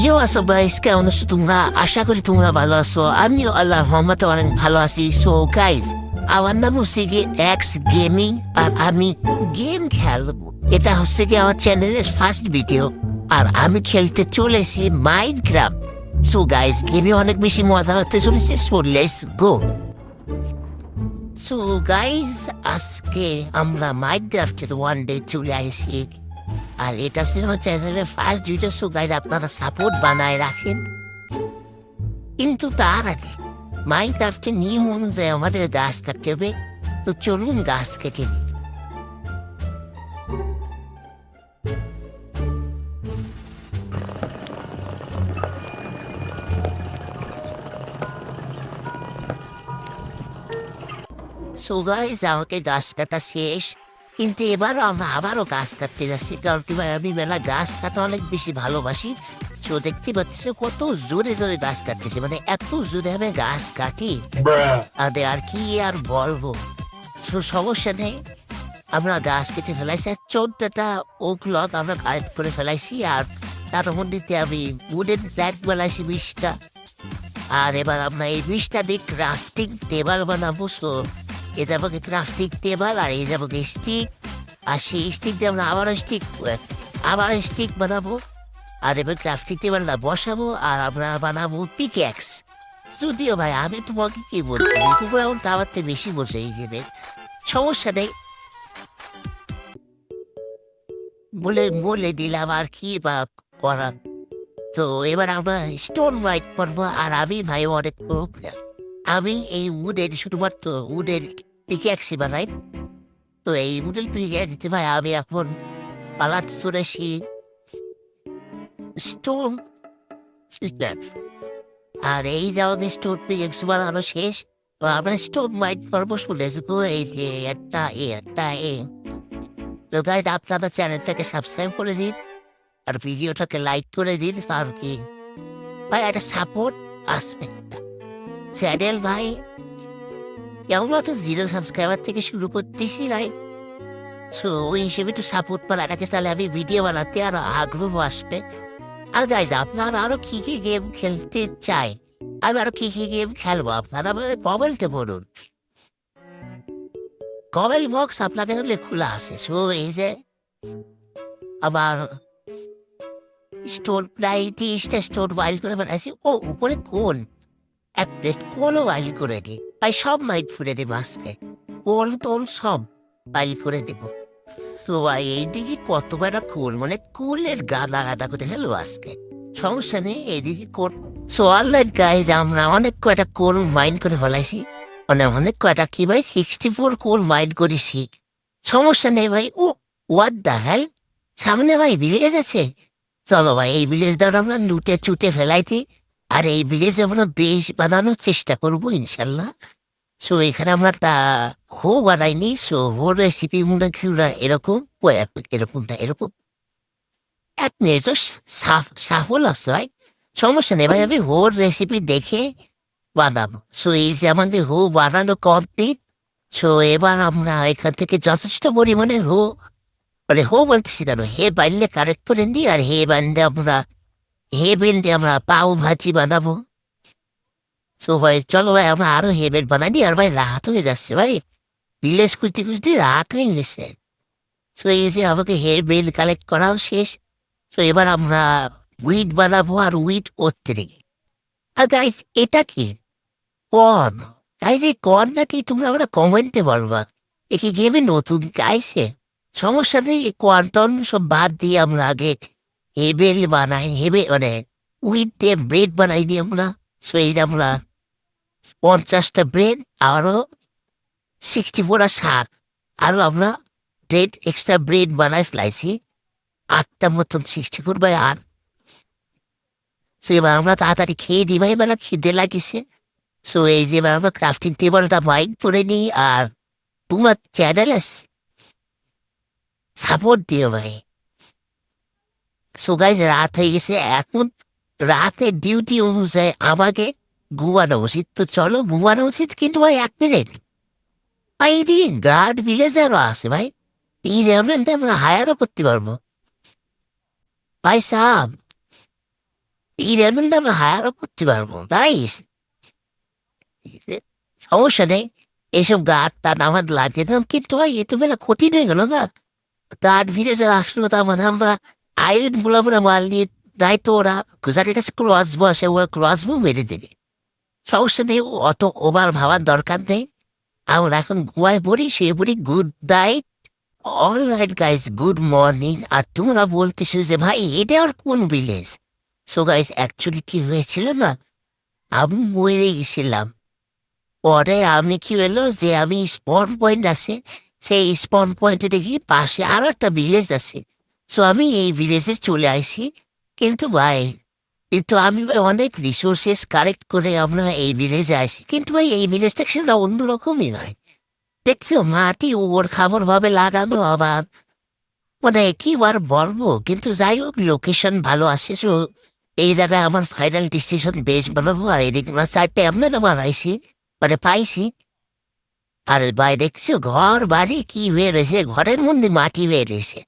ইয়ো আসো গাইস, কেমন আছো তোমরা? আশা করি তোমরা ভালো আছো। আমিও আল্লাহর রহমতে অনেক ভালো আছি। সো গাইস, আমার নাম হচ্ছে গিয়ে এক্স গেমিং, আর আমি গেম খেলবো। এটা হচ্ছে গিয়ে আমার চ্যানেলের ফার্স্ট ভিডিও, আর আমি খেলতে চলেছি মাইনক্রাফট। সো গাইস, গেমে অনেক বেশি মজা হতে চলেছে। So let's go. So guys, আজকে আমরা মাইনক্রাফটের ওয়ান ডে চলে আসি, আর এটা ছিল আমার চ্যানেলের ফার্স্ট ভিডিও। সো গাইস, আপনারা সাপোর্ট বানায় রাখেন। কিন্তু তার আগে মাইনক্রাফটের নিয়ম অনুযায়ী আমাদের গাছ কাটতে হবে। তো চলুন গাছ কেটে নিই। সো গাইস, আমাকে গাছ কাটা শেষ, কিন্তু এবার আমরা আবারও গাছ কাটতে যাচ্ছি, কারণ কি ভাই, আমি মেলা গাছ কাটা অনেক বেশি ভালোবাসি। সো দেখতে পাচ্ছি কত জোরে জোরে গাছ কাটতেছে, মানে এত জোরে আমি গাছ কাটি আর কি আর বলবো। সো সমস্যা নেই, আমরা গাছ কেটে ফেলাইছি। আর 14টা ওক লগ আমরা কালেক্ট করে ফেলাইছি, আর তার মধ্যে আমি উডেন প্ল্যাট বানাইছি 20টা। আর এবার আমরা এই 20টা দিয়ে ক্রাফটিং টেবিল বানাবো। সো এ যাবো ক্রাফটিং টেবিল, আর এই যাবো স্টিক, আর সেই স্টিক দিয়ে আমরা আবার স্টিক বানাবো। আর এবার ক্রাফটিং টেবিলটা বসাবো, আর আমরা বানাবো পিক্যাক্স। যদিও ভাই, আমি তোমাকে কি বলছি, তুমি এখন আমার থেকে বেশি বলছো এই গেমে। সমস্যা নেই, বলে দিলাম আর কি বা করার। তো এবার আমরা স্টোন রাইট করবো, আর আমি ভাই অনেক আমি এই উডের শুধুমাত্র উডের পিক্যাক্সি বানাই। তো এই উডের পিক্যাক্সি ভাই আমি এখন পালাতে চলেছি স্টোন। আর এই যাওয়া স্টোন পিক্যাক্স বানানো শেষ, তো আমরা স্টোন রাইট করবো। শুনে এই যে একটা তো গাইজ, আপনারা চ্যানেলটাকে সাবস্ক্রাইব করে দিন, আর ভিডিওটাকে লাইক করে দিন। আর কি ভাই, একটা সাপোর্ট আসবে চ্যানেল ভাই। কেমন তো 0 সাবস্ক্রাইবার থেকে শুরু করতেছি ভাই। সো ওই হিসেবে একটু সাপোর্ট পালা রাখে, তাহলে আমি ভিডিও বানাতে আরো আগ্রহ আসবে। আর গাইজ, আপনারা আরো কি কি গেম খেলতে চাই, আমি আরো কি কি গেম খেলবো, আপনারা কমেন্টে বলুন। কমেন্ট বক্স আপনাদের হলে খোলা আছে। সো এই যে আবার স্টোর প্রায় 30টা স্টোর ওয়াইল্ড করে বানাইছি। ও উপরে কোন এক প্লেট কোলও ওয়াইল্ড করে দিই ভাই, সব মাইট ফুরে দেবো আজকে। কোল টোল সব ওয়াইল্ড করে দেবো। তো ভাই, এইদিকে কত কয়টা কোল, মানে কোলের গাদা গাদা করে ফেলবো আজকে। সমস্যা নেই, এইদিকে কোল। সো অনলাইন গাইজ, আমরা অনেক কয়টা কোল মাইন্ড করে ফেলাইছি, মানে অনেক কয়টা কি ভাই, 64 কোল মাইন্ড করেছি। সমস্যা নেই ভাই। ও হোয়াট দ্য হেল, সামনে ভাই ভিলেজ আছে। চলো ভাই, এই ভিলেজ দ্বারা আমরা লুটে চুটে ফেলাইছি, আর এই ভিলেজ আমরা বেশ বানানোর চেষ্টা করবো ইনশাল্লাহ। সো এখানে আমরা হো বানাইনি। সো হো রেসিপি মনে কিছুটা এরকম এরকমটা এরকম এক মিনিট তো সাফল আছে ভাই। সমস্যা নেই ভাই, আমি হোর রেসিপি দেখে বানাবো। সো এই যে আমাদের হো বানানো কমপ্লিট। সো এবার আমরা এখান থেকে যথেষ্ট পরিমাণে মানে বলতেছি কেন, হে বানলে কারেক্ট করে দিই, আর হে বেললে আমরা পাও ভাজি বানাবো। সো ভাই চলো ভাই, আমরা আরো হেবেল বানাই দিই। আর ভাই রাত হয়ে যাচ্ছে ভাই, ভিলেজ খুঁজতে খুঁজতে রাত হয়ে গেছে। সো এই যে আমাকে হেবেল কালেক্ট করাও শেষ। তো এবার আমরা উইট বানাবো, আর উইট ওত্রে। আর গাইজ, এটা কি কর্ন? গাইজ, এই কর্ন নাকি তোমরা আমরা কমেন্টে বলবা। এ কি গেমে নতুন গাইছে? সমস্যা নেই, কর্ন টর্ন সব বাদ দিয়ে আমরা আগে হেবেল বানাই। মানে উইট দিয়ে ব্রেড বানাই দিই আমরা। সো এই আমরা 50টা ব্রেড, আরো 64 শাক, আরো আমরা ব্রেড এক্সট্রা ব্রেড বানাই ফেলাইছি 8টা মতন, 64/8। সো এবার আমরা তাড়াতাড়ি খেয়ে দিই ভাই, মানে খিদে লাগিছে। সো এই যে এবার আমরা ক্রাফটিং টেবিলটা মাইন্ড করে নিই, আর তোমার চ্যানেলে সাপোর্ট দিও ভাই। সো গাইজ, রাত হয়ে গেছে এখন। রাতের ডিউটি অনুযায়ী আমাকে ঘুমানো উচিত। তো চলো ঘুমানো উচিত, কিন্তু ভাই 1 মিনিট ভাই, এই গার্ড ভিলেজারও আছে ভাই, এই রেভেন্টটা আমরা হায়ারও করতে পারবো। ভাই সাহেব, এই লেভেলটা আমরা হায়ারও করতে পারবো, তাই সমস্যা নেই। এইসব গাছ টান আমার লাগিয়ে দিলাম, কিন্তু ভাই এত বেলা ক্ষতি হয়ে গেল না। তার ভিড়ে যারা আসলো তার মানে আমরা আইরন গুলা মারলি তাই তো ওরা যাদের কাছে ক্রস বসে ওরা ক্রসবো মেরে দেবে। সমস্যা নেই, অত ওভার ভাবার দরকার নেই। আমরা এখন ঘুমায় পড়ি, শুয়ে পড়ি। Good night. All right guys, good morning. আর তোমরা বলতেছো যে ভাই এটা আর কোন ভিলেজ? সো গাইস অ্যাকচুয়ালি কি হয়েছিল না, আমি মরে গেছিলাম। পরে আমি কি হলো যে আমি স্পন পয়েন্ট আছে, সেই স্পন পয়েন্টে দেখি পাশে আরো একটা ভিলেজ আছে। সো আমি এই ভিলেজে চলে আসি। কিন্তু ভাই আমি ভাই অনেক রিসোর্সেস কালেক্ট করে আমরা এই ভিলেজে আসি, কিন্তু ভাই এই ভিলেজটা সেটা অন্যরকমই নয়। দেখছো মাটি ওর খাবার ভাবে লাগানো, আবার মানে কি আর বলবো, কিন্তু যাই হোক লোকেশন ভালো আসে। সো এই জায়গায় আমার ফাইনাল ডিসিশন বেশ বানাবো। আর এদিকে আমরা চারটে আমরা আমার আইসি মানে পাইছি। আর ভাই দেখছো ঘর বাড়ি কি হয়ে রয়েছে, ঘরের মধ্যে মাটি হয়ে রয়েছে।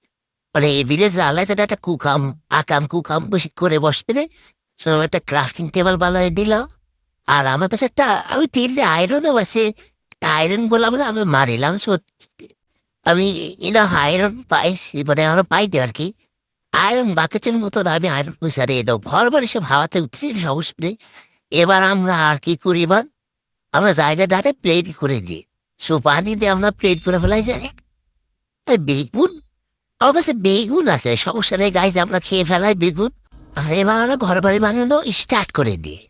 মানে এই ভিলেজে আলাদা একটা কুকাম কুকাম বেশি করে বসবে না। সো একটা ক্রাফটিং টেবিল বানিয়ে দিল। আর আমার কাছে একটা আমি তিনটে আয়রনও আছে, আয়রন বললাম না আমি মারিলাম। সো আমি আয়রন পাইছি, মানে আরো পাইনি আর কি। আয়রন বাকেটের মতন আমি আয়রন পয়সা দিয়ে দাও ঘর বাড়ি সব হাওয়াতে উঠছি, সমস্যা নেই। এবার আমরা আর কি করি, এবার আমরা জায়গা দাঁড়ে প্লেট করে দিই। সো পানি দিয়ে আমরা প্লেট করে ফেলাই যাই। বেগুন, আমার কাছে বেগুন আছে, সমস্যা নেই গাইজ, আমরা খেয়ে ফেলাই বেগুন। আর এবার আমরা ঘর বাড়ি বানানো স্টার্ট করে দিই।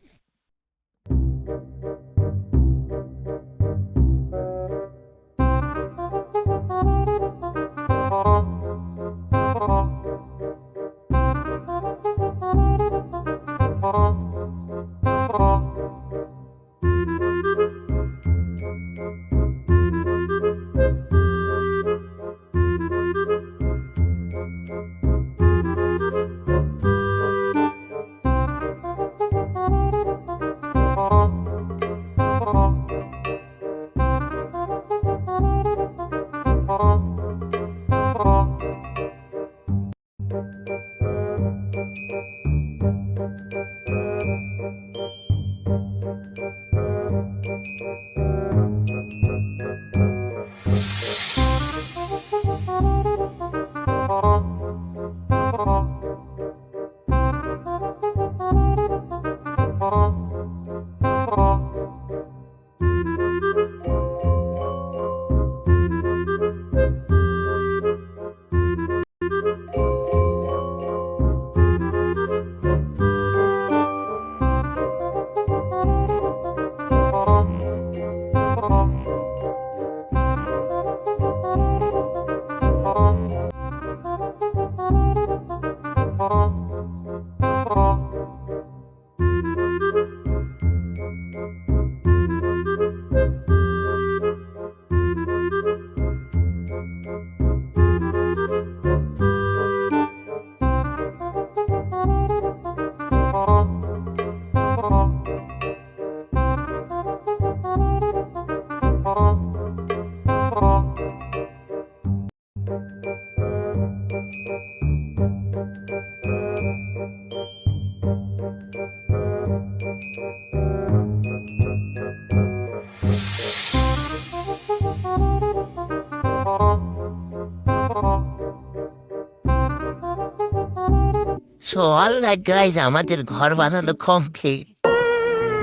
সো অলরাইট গাইজ, আমাদের ঘর বানানো কমপ্লিট।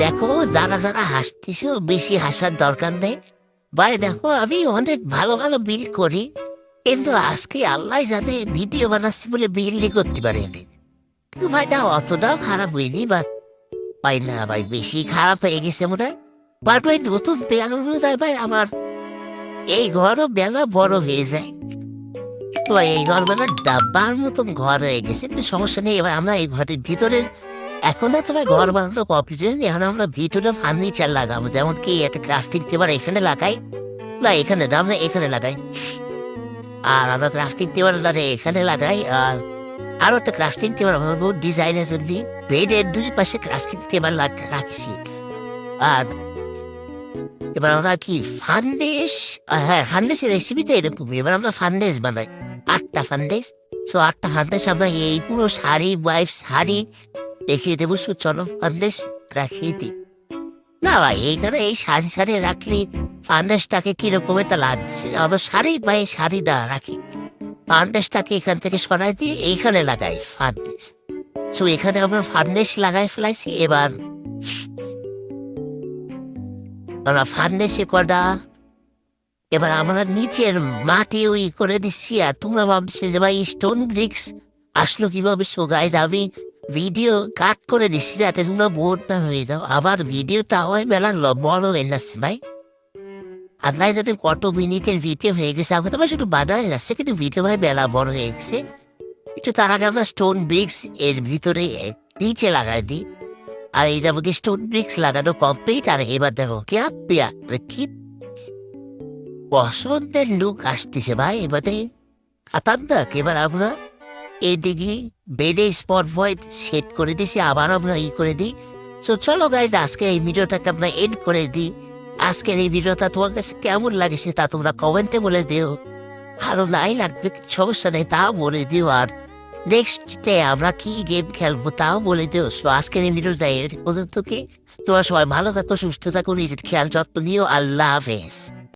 দেখো যারা যারা হাসতেছো বেশি হাসার দরকার নেই। ভাই দেখো আমি অনেক ভালো ভালো বিল করি, কিন্তু আজকে আল্লাহ জানে ভিডিও বানাচ্ছি বলে বিল্ডই করতে পারিনি। কিন্তু ভাই না অতটাও খারাপ হয়নি, বা ভাই না ভাই বেশি খারাপ হয়ে গেছে মনে হয়। বাট ভাই নতুন প্ল্যান অনুযায়ী ভাই আমার এই ঘরও বেলা বড় হয়ে যায়। তো এই ঘর মানে ডাব্বার মতন ঘর হয়ে গেছে, কিন্তু সমস্যা নেই। এবার আমরা এই ঘরের ভিতরে এখনো তোমার ঘর বানানো কমপ্লিট হয়নি, এখন আমরা ভিতরে ফার্নিচার লাগাবো। যেমন কি একটা ক্রাফটিং টেবিল এখানে লাগাই, না এখানে না আমরা এখানে লাগাই। আর আমরা ক্রাফটিং টেবিল এখানে লাগাই। আর আরো একটা ক্রাফটিং টেবিল আমার বহু ডিজাইনের জন্য বেডের দুই পাশে ক্রাফটিং টেবিল রাখছি। আর এবার আমরা কি ফান্ডেস, হ্যাঁ ফান্ডেসের রেসিপিটা এরকম। এবার আমরা ফান্ডেস বানাই 8টা ফান্ডেস। সো 8টা ফান্ডেস আমরা এই পুরো শাড়ি ওয়াইফ শাড়ি দেখিয়ে দেবো চলো ফার্নেস রাখিয়ে দিই। না ভাই এইখানে এই সারি সারি রাখলে ফার্নেসটাকে কিরকম একটা লাগছে, আমরা শাড়ি পায়ে শাড়িটা রাখি, ফার্নেসটাকে এখান থেকে সরাই দিয়ে এইখানে লাগাই ফার্নেস। তো এখানে আমরা ফার্নেস লাগাই ফেলাইছি। এবার আমরা ফার্নেসে কটা এবার আমরা নিচের মাটি ওই করে দিচ্ছি। আর তোমরা ভাবছি যে ভাই স্টোন ব্রিক্স আসলো কিভাবে? সো গাইজ আমি ভিডিও কাট করে দিচ্ছি যাতে তোমরা বোর না হয়ে যাও। আবার ভিডিওটা হয় মেলা বড় হয়ে যাচ্ছে ভাই, আর নাই যাতে কত মিনিটের ভিডিও হয়ে গেছে, আমাকে তোমার শুধু বাধা হয়ে যাচ্ছে, কিন্তু ভিডিও ভাই মেলা বড় হয়ে গেছে। একটু তার আগে আমরা স্টোন ব্রিক্স এর ভিতরে নিচে লাগাই দিই। আর এই যাবো কি স্টোন ব্রিক্স লাগানো কমপ্লিট। আর এবার দেখো কি কি বসন্তের লুক আসতেছে ভাই এবারে খাতারনাক। এবার আমরা এইদিকে বেডে স্পট পয়েন্ট সেট করে দিছি, আবার আমরা করে দিই। তো চলো গাইজ আজকে এই ভিডিওটাকে আমরা এন্ড করে দিই। আজকের এই ভিডিওটা তোমার কাছে কেমন লাগেছে তা তোমরা কমেন্টে বলে দিও, ভালো নাই লাগবে সমস্যা নেই তাও বলে দিও। আর নেক্সট ডে আমরা কি গেম খেলবো তাও বলে দিও। সো আজকের এই ভিডিওটা এর পর্যন্ত কি, তোমরা সবাই ভালো থাকো, সুস্থ থাকো, নিজের খেয়াল যত্ন নিও। আল্লাহ হাফেজ।